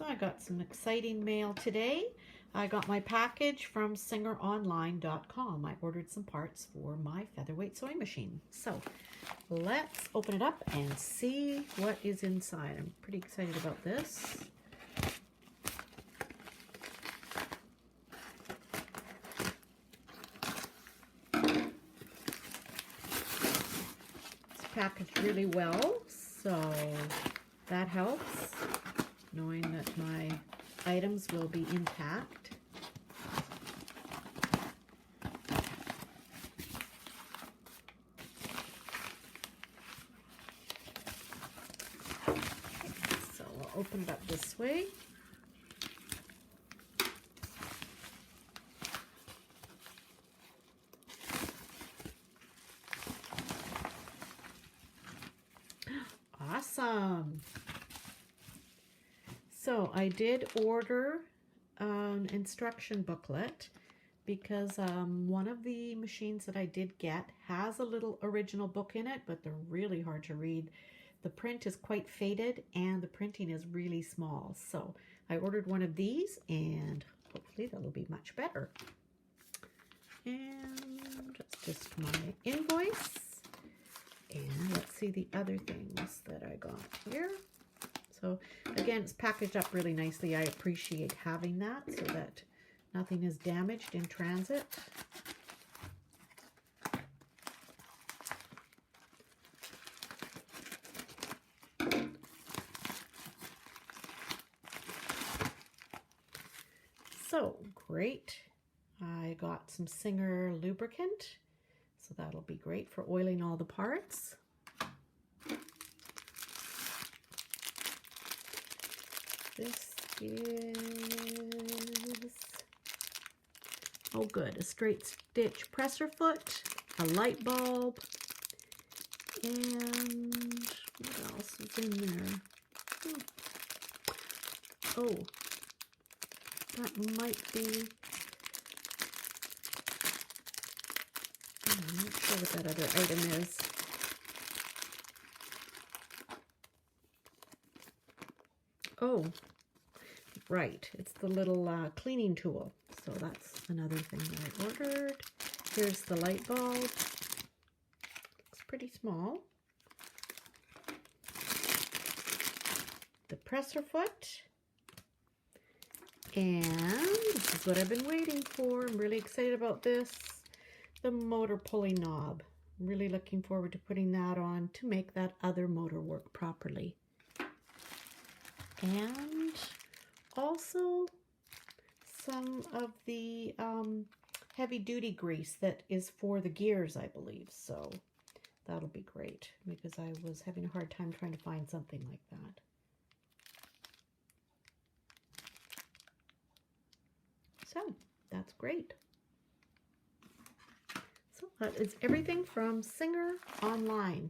So I got some exciting mail today. I got my package from SingerOnline.com. I ordered some parts for my Featherweight sewing machine. So let's open it up and see what is inside. I'm pretty excited about this. It's packaged really well, so that helps, knowing that my items will be intact. So I'll open it up this way. Awesome. So I did order an instruction booklet because one of the machines that I did get has a little original book in it, but they're really hard to read. The print is quite faded and the printing is really small. So I ordered one of these and hopefully that'll be much better. And that's just my invoice. And let's see the other things that I got here. So again, it's packaged up really nicely. I appreciate having that so that nothing is damaged in transit. So great. I got some Singer lubricant. So that'll be great for oiling all the parts. This is, oh good, a straight stitch presser foot, a light bulb, and what else is in there? Oh, that might be, I'm not sure what that other item is. Oh, right. It's the little cleaning tool. So that's another thing that I ordered. Here's the light bulb. Looks pretty small. The presser foot. And this is what I've been waiting for. I'm really excited about this. The motor pulley knob. I'm really looking forward to putting that on to make that other motor work properly. And also some of the heavy-duty grease that is for the gears, I believe. So that'll be great because I was having a hard time trying to find something like that. So that's great. So that is everything from Singer Online.